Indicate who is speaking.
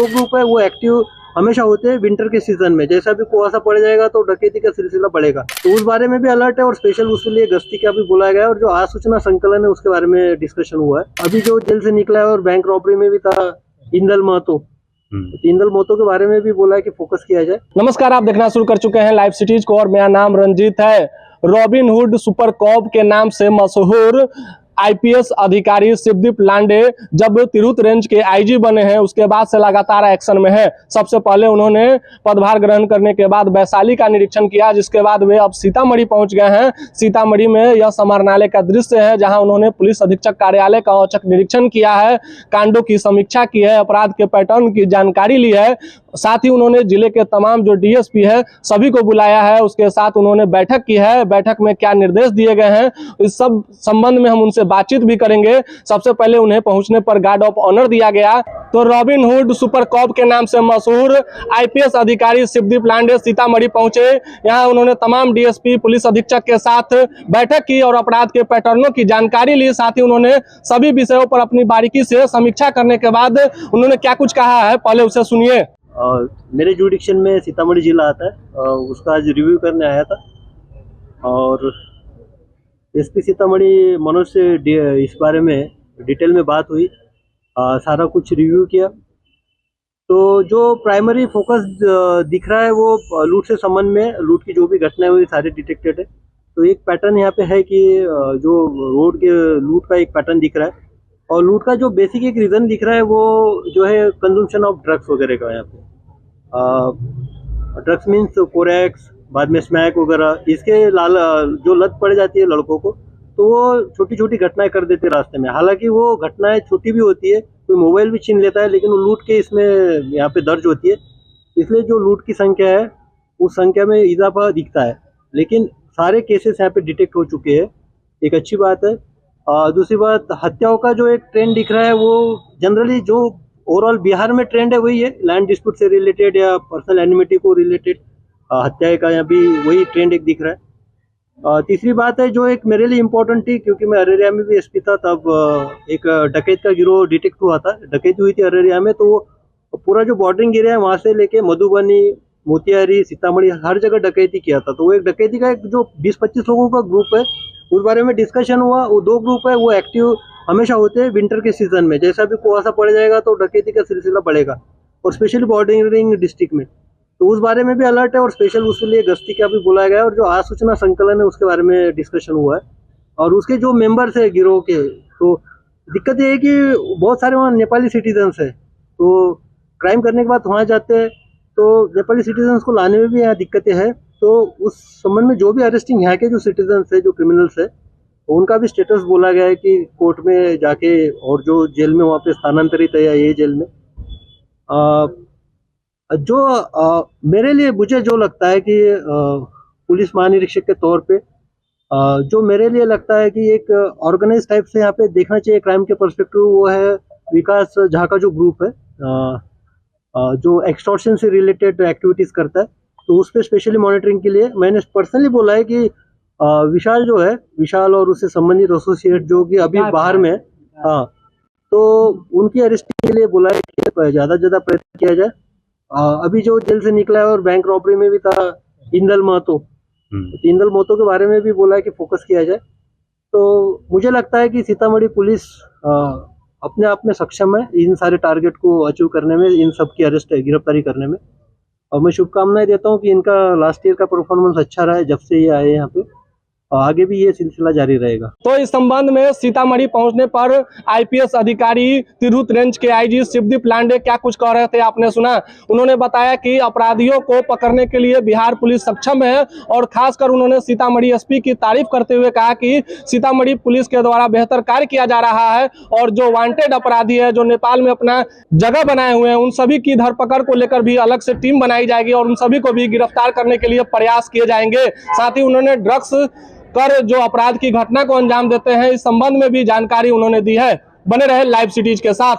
Speaker 1: दो ग्रुप है वो एक्टिव हमेशा होते हैं विंटर के सीजन में। जैसा भी कुआसा पड़ जाएगा तो डकैती का सिलसिला बढ़ेगा, तो उस बारे में भी अलर्ट है और स्पेशल उसके लिए गश्ती का भी बुलाया गया है। और जो आज सूचना संकलन है उसके बारे में डिस्कशन हुआ है। अभी जो जेल से निकला है और बैंक रॉबरी में भी था इंदल महतो, इंदल महतो के बारे में भी बोला है कि फोकस किया जाए।
Speaker 2: नमस्कार, आप देखना शुरू कर चुके हैं लाइव सिटीज को और मेरा नाम रंजीत है। रॉबिनहुड सुपर कॉप के नाम से मशहूर आईपीएस अधिकारी शिवदीप लांडे जब तिरहुत रेंज के आईजी बने हैं उसके बाद से लगातार एक्शन में है। सबसे पहले उन्होंने पदभार ग्रहण करने के बाद वैशाली का निरीक्षण किया, जिसके बाद वे अब सीतामढ़ी पहुंच गए हैं। सीतामढ़ी में यह समाहरणालय का दृश्य है जहां उन्होंने पुलिस अधीक्षक कार्यालय का औचक निरीक्षण किया है, कांडों की समीक्षा की है, अपराध के पैटर्न की जानकारी ली है। साथ ही उन्होंने जिले के तमाम जो डीएसपी है सभी को बुलाया है, उसके साथ उन्होंने बैठक की है। बैठक में क्या निर्देश दिए गए हैं इस सब संबंध में हम उनसे बातचीत भी करेंगे। सबसे पहले उन्हें पहुंचने पर गार्ड ऑफ ऑनर दिया गया। तो रॉबिनहुड सुपर कॉप के नाम से मशहूर आईपीएस अधिकारी शिवदीप लांडे सीतामढ़ी पहुंचे। यहां उन्होंने तमाम डीएसपी पुलिस अधीक्षक के साथ बैठक की और अपराध के पैटर्नों की जानकारी ली। साथ ही उन्होंने सभी विषयों पर अपनी बारीकी से समीक्षा करने के बाद उन्होंने क्या कुछ कहा है, पहले उसे सुनिए।
Speaker 1: मेरे जुडिक्शन में सीतामढ़ी जिला आता है, उसका आज रिव्यू करने आया था और एसपी सीतामढ़ी मनोज से इस बारे में डिटेल में बात हुई, सारा कुछ रिव्यू किया। तो जो प्राइमरी फोकस दिख रहा है वो लूट से संबंध में, लूट की जो भी घटनाएं हुई सारी डिटेक्टेड है। तो एक पैटर्न यहाँ पे है कि जो रोड के लूट का एक पैटर्न दिख रहा है और लूट का जो बेसिक एक रीज़न दिख रहा है वो जो है कंजम्पशन ऑफ ड्रग्स वगैरह का। यहाँ पे ड्रग्स मीन्स कोरेक्स, बाद में स्मैक वगैरह, इसके जो लत पड़ जाती है लड़कों को तो वो छोटी छोटी घटनाएं कर देते हैं रास्ते में। हालांकि वो घटनाएं छोटी भी होती है, कोई मोबाइल भी छीन लेता है, लेकिन वो लूट के इसमें यहाँ पे दर्ज होती है। इसलिए जो लूट की संख्या है उस संख्या में इजाफा दिखता है, लेकिन सारे केसेस यहाँ पे डिटेक्ट हो चुके हैं, एक अच्छी बात है। दूसरी बात, हत्याओं का जो एक ट्रेंड दिख रहा है वो जनरली जो ओवरऑल बिहार में ट्रेंड है वही है, लैंड डिस्प्यूट से रिलेटेड या पर्सनल एनिमिटी को रिलेटेड हत्याएं का यहाँ भी वही ट्रेंड एक दिख रहा है। तीसरी बात है जो एक मेरे लिए इम्पोर्टेंट थी, क्योंकि मैं अररिया में भी एसपी था तब एक डकैत का गिरोह डिटेक्ट हुआ था, डकैती हुई थी अररिया में। तो वो पूरा जो बॉर्डरिंग एरिया है वहाँ से लेके मधुबनी, मोतिहारी, सीतामढ़ी हर जगह डकैती किया था। तो वो एक डकैती का एक जो 20-25 लोगों का ग्रुप है उस बारे में डिस्कशन हुआ। वो दो ग्रुप है वो एक्टिव हमेशा होते हैं विंटर के सीजन में। जैसा भी कुआसा पड़ जाएगा तो डकैती का सिलसिला बढ़ेगा और स्पेशली बॉर्डरिंग डिस्ट्रिक्ट में, तो उस बारे में भी अलर्ट है और स्पेशल उसके लिए गश्ती का भी बुलाया गया है। और जो आज सूचना संकलन है उसके बारे में डिस्कशन हुआ है और उसके जो मेंबर्स है गिरोह के, तो दिक्कत ये है कि बहुत सारे वहाँ नेपाली सिटीजन्स है, तो क्राइम करने के बाद वहाँ जाते हैं तो नेपाली सिटीजन्स को लाने में भी यहाँ दिक्कतें हैं। तो उस संबंध में जो भी अरेस्टिंग यहाँ के जो सिटीजन्स है, जो क्रिमिनल्स है, उनका भी स्टेटस बोला गया है कि कोर्ट में जाके और जो जेल में वहाँ पे स्थानांतरित है या ये जेल में मेरे लिए मुझे जो लगता है कि पुलिस महानिरीक्षक के तौर पे जो मेरे लिए लगता है कि एक ऑर्गेनाइज टाइप से यहाँ पे देखना चाहिए क्राइम के पर्सपेक्टिव, वो है विकास झा का जो ग्रुप है जो एक्सटॉर्शन से रिलेटेड एक्टिविटीज करता है। तो उस पर स्पेशली मॉनिटरिंग के लिए मैंने पर्सनली बोला है कि विशाल जो है, विशाल और उससे संबंधित एसोसिएट जो कि अभी बाहर में, हाँ, तो उनकी अरेस्टिंग के लिए बोला है कि ज़्यादा से ज़्यादा प्रयत्न किया जाए। अभी जो जेल से निकला है और बैंक रॉबरी में भी था इंदल महतो, इंदल महतो के बारे में भी बोला है कि फोकस किया जाए। तो मुझे लगता है कि सीतामढ़ी पुलिस अपने आप में सक्षम है इन सारे टारगेट को अचीव करने में, इन सब की अरेस्ट गिरफ्तारी करने में। और मैं शुभकामनाएं देता हूं कि इनका लास्ट ईयर का परफॉर्मेंस अच्छा रहा है जब से ये आए यहाँ पे, आगे भी ये सिलसिला जारी रहेगा।
Speaker 2: तो इस संबंध में सीतामढ़ी पहुंचने पर आईपीएस अधिकारी तिरहुत रेंज के आईजी शिवदीप लांडे क्या कुछ कह रहे थे आपने सुना। उन्होंने बताया कि अपराधियों को पकड़ने के लिए बिहार पुलिस सक्षम है और खासकर उन्होंने सीतामढ़ी एसपी की तारीफ करते हुए कहा कि सीतामढ़ी पुलिस के द्वारा बेहतर कार्य किया जा रहा है और जो वांटेड अपराधी है, जो नेपाल में अपना जगह बनाए हुए हैं, उन सभी की धरपकड़ को लेकर भी अलग से टीम बनाई जाएगी और उन सभी को भी गिरफ्तार करने के लिए प्रयास किए जाएंगे। साथ ही उन्होंने ड्रग्स कर जो अपराध की घटना को अंजाम देते हैं इस संबंध में भी जानकारी उन्होंने दी है। बने रहे लाइव सिटीज के साथ।